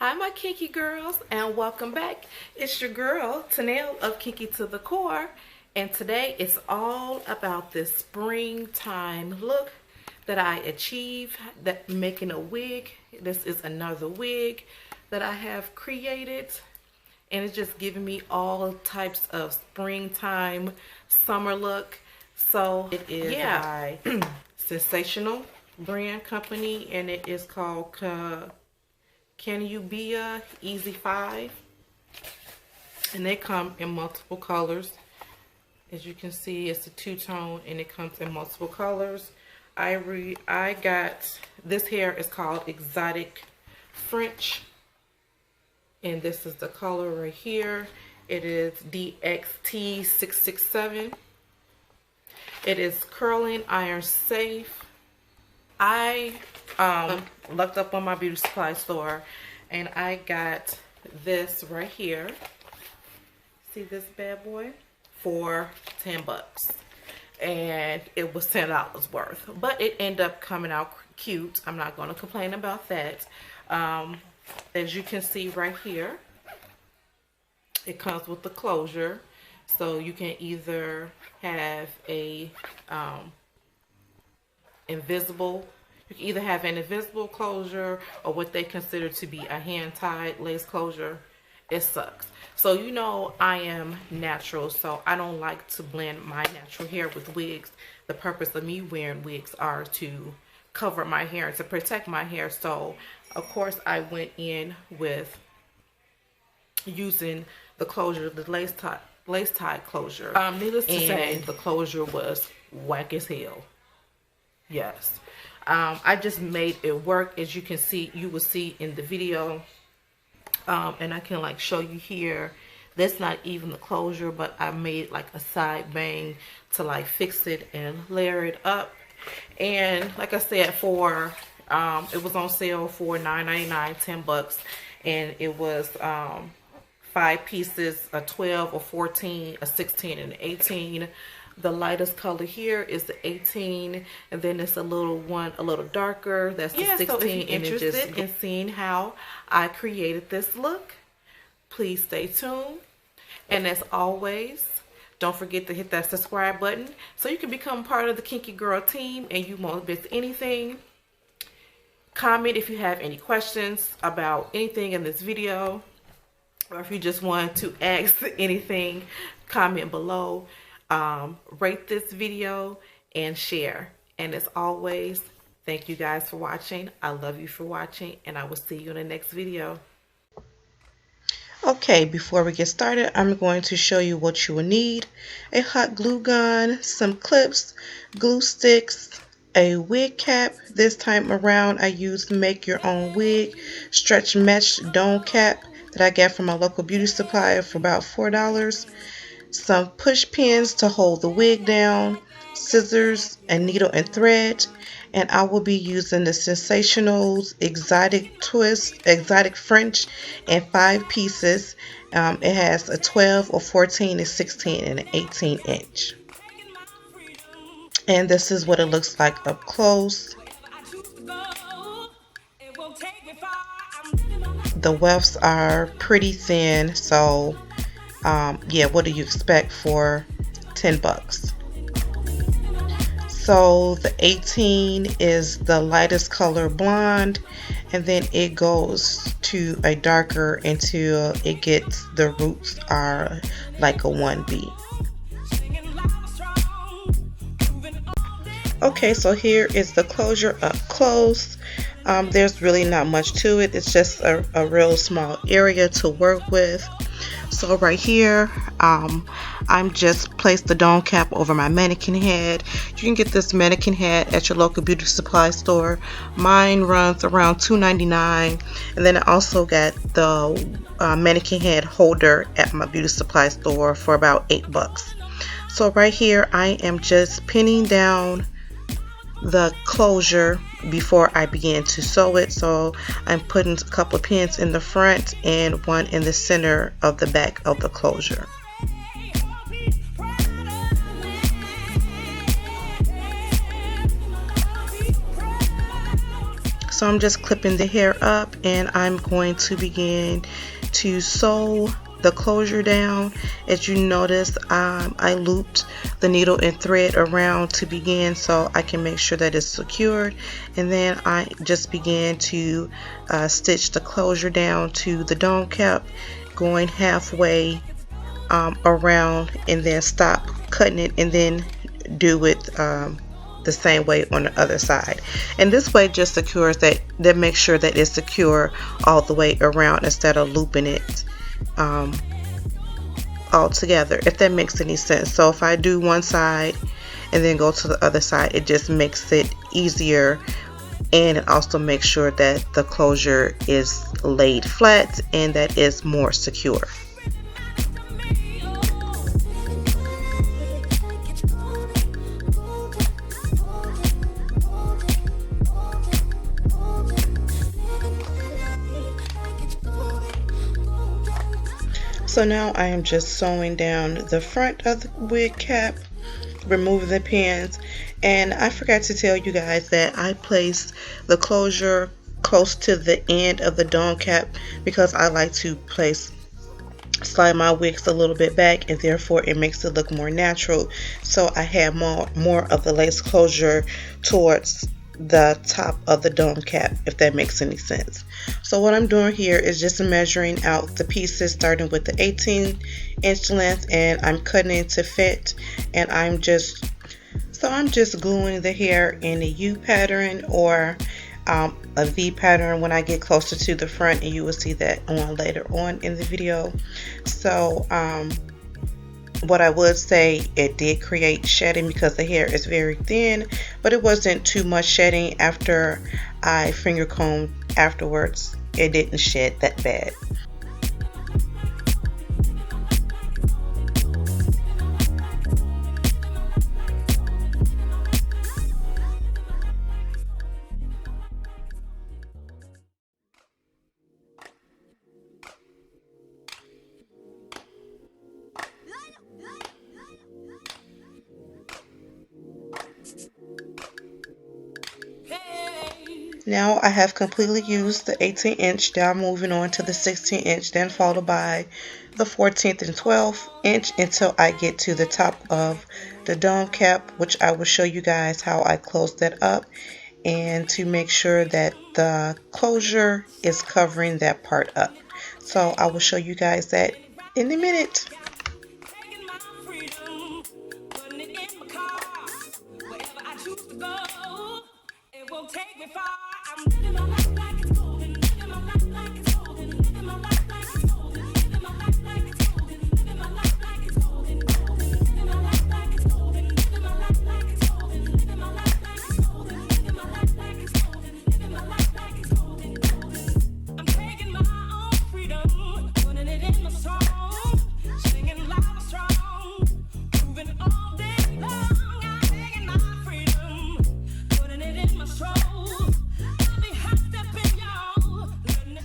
Hi my kinky girls and welcome back. It's your girl Tanel of Kinky to the Core, and today it's all about this springtime look that I achieved, that making a wig. This is another wig that I have created, and it's just giving me all types of springtime summer look. So it is by Sensational brand company, and it is called Kanubia Easy 5, and they come in multiple colors. As you can see, it's a two-tone and it comes in multiple colors. I got this hair is called Exotic French, and this is the color right here. It is DXT667. It is curling iron safe. I looked up on my beauty supply store and I got this right here. See this bad boy? For 10 bucks. And it was $10 worth. But it ended up coming out cute. I'm not going to complain about that. As you can see right here, it comes with the closure. So you can either have a invisible closure or what they consider to be a hand-tied lace closure. It sucks. So you know I am natural, so I don't like to blend my natural hair with wigs. The purpose of me wearing wigs are to cover my hair and to protect my hair. So of course I went in with using the closure, the lace tie closure. Needless to say, the closure was whack as hell. Yes. I just made it work, as you can see, you will see in the video. And I can like show you here. That's not even the closure, but I made like a side bang to like fix it and layer it up. And like I said, for it was on sale for $9.99, 10 bucks, and it was 5 pieces, a 12, a 14, a 16, and an 18. The lightest color here is the 18, and then it's a little one, a little darker. That's the 16. So if you're interested in seeing how I created this look, please stay tuned. And as always, don't forget to hit that subscribe button so you can become part of the Kinky Girl team and you won't miss anything. Comment if you have any questions about anything in this video, or if you just want to ask anything, comment below. Rate this video and share. And as always, thank you guys for watching. I love you for watching, and I will see you in the next video. Okay, before we get started, I'm going to show you what you will need: a hot glue gun, some clips, glue sticks, a wig cap. This time around I used Make Your Own Wig stretch mesh dome cap that I got from my local beauty supply for about $4. Some push pins to hold the wig down, scissors, a needle and thread, and I will be using the Sensationnel's Exotic French in 5 pieces. It has a 12, a 14, a 16, and an 18 inch. And this is what it looks like up close. The wefts are pretty thin, so yeah, what do you expect for 10 bucks? So the 18 is the lightest color blonde, and then it goes to a darker until it gets, the roots are like a 1B. Okay, so here is the closure up close. There's really not much to it. It's just a real small area to work with. So right here, I'm just placed the dome cap over my mannequin head. You can get this mannequin head at your local beauty supply store. Mine runs around $2.99, and then I also got the mannequin head holder at my beauty supply store for about 8 bucks. So right here, I am just pinning down the closure before I begin to sew it. So I'm putting a couple of pins in the front and one in the center of the back of the closure. So I'm just clipping the hair up, and I'm going to begin to sew the closure down. As you notice, I looped the needle and thread around to begin so I can make sure that it's secured, and then I just began to stitch the closure down to the dome cap, going halfway around, and then stop cutting it, and then do it the same way on the other side. And this way just secures that makes sure that it's secure all the way around instead of looping it all together, if that makes any sense. So if I do one side and then go to the other side, it just makes it easier, and it also makes sure that the closure is laid flat and that it's more secure. So now I am just sewing down the front of the wig cap, removing the pins, and I forgot to tell you guys that I placed the closure close to the end of the dome cap because I like to slide my wigs a little bit back, and therefore it makes it look more natural. So I have more of the lace closure towards the top of the dome cap, if that makes any sense. So what I'm doing here is just measuring out the pieces, starting with the 18-inch length, and I'm cutting it to fit, and I'm just gluing the hair in a U pattern or a V pattern when I get closer to the front, and you will see that on later on in the video. So what I would say, it did create shedding because the hair is very thin, but it wasn't too much shedding. After I finger combed afterwards, it didn't shed that bad. Now I have completely used the 18-inch, now moving on to the 16-inch, then followed by the 14th and 12th inch until I get to the top of the dome cap, which I will show you guys how I close that up, and to make sure that the closure is covering that part up. So I will show you guys that in a minute.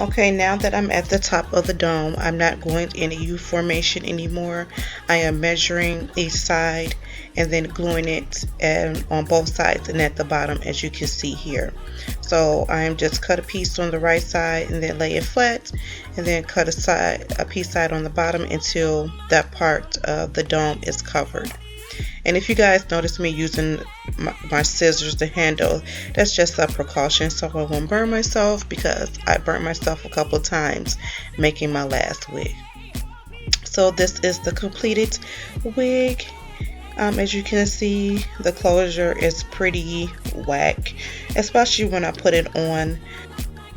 Okay, now that I'm at the top of the dome, I'm not going in a U formation anymore. I am measuring each side and then gluing it on both sides and at the bottom, as you can see here. So I am just cut a piece on the right side and then lay it flat, and then cut a piece side on the bottom until that part of the dome is covered. And if you guys notice me using my scissors to handle, that's just a precaution so I won't burn myself, because I burnt myself a couple times making my last wig. So this is the completed wig. As you can see, the closure is pretty whack, especially when I put it on.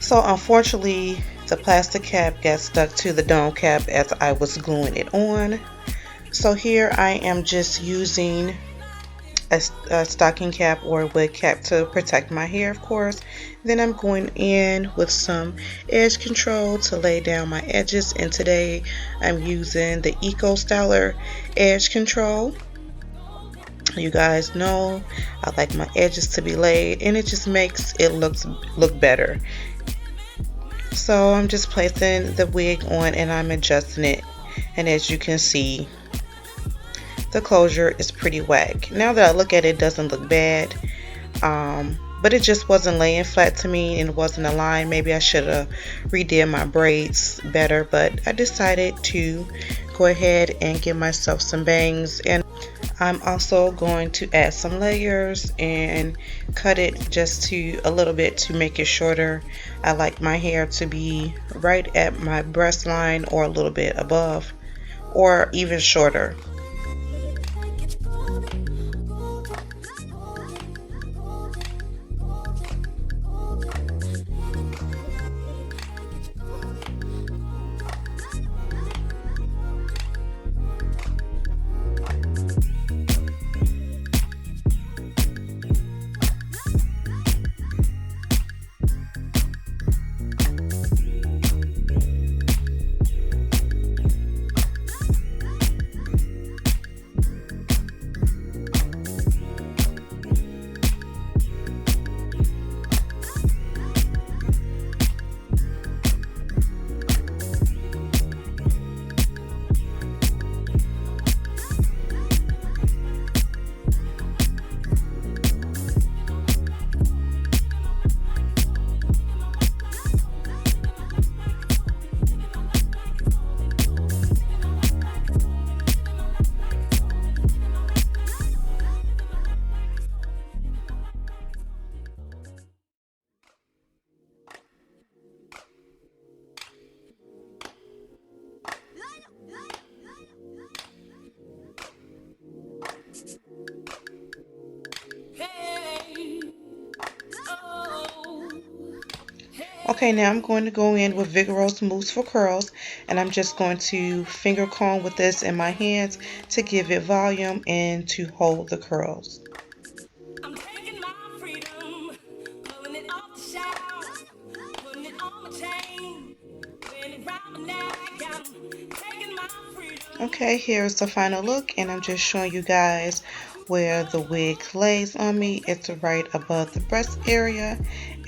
So unfortunately, the plastic cap got stuck to the dome cap as I was gluing it on. So here I am just using a stocking cap or a wig cap to protect my hair, of course. Then I'm going in with some edge control to lay down my edges, and today I'm using the Eco Styler edge control. You guys know I like my edges to be laid, and it just makes it look better. So I'm just placing the wig on and I'm adjusting it, and as you can see, the closure is pretty whack. Now that I look at it, it doesn't look bad. but it just wasn't laying flat to me and wasn't aligned. Maybe I should have redid my braids better, but I decided to go ahead and give myself some bangs. And I'm also going to add some layers and cut it just to a little bit to make it shorter. I like my hair to be right at my breast line or a little bit above or even shorter. Okay, now I'm going to go in with Vigorous Mousse for curls, and I'm just going to finger comb with this in my hands to give it volume and to hold the curls. I'm taking my freedom, pulling it off the shelf, putting it on my chain, wearing it round my neck, I'm taking my freedom. Okay, here's the final look, and I'm just showing you guys where the wig lays on me. It's right above the breast area,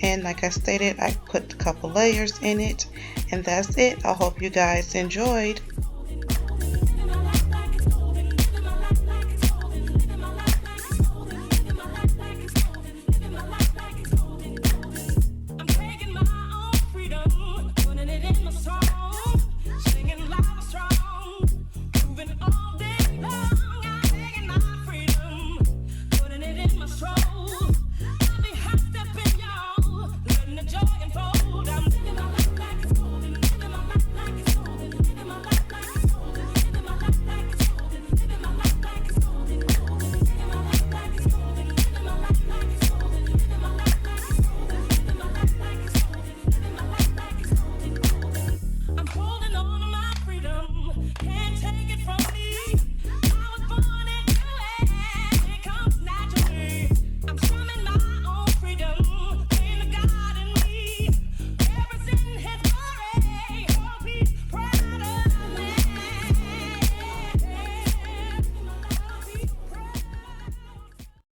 and like I stated, I put a couple layers in it, and that's it. I hope you guys enjoyed.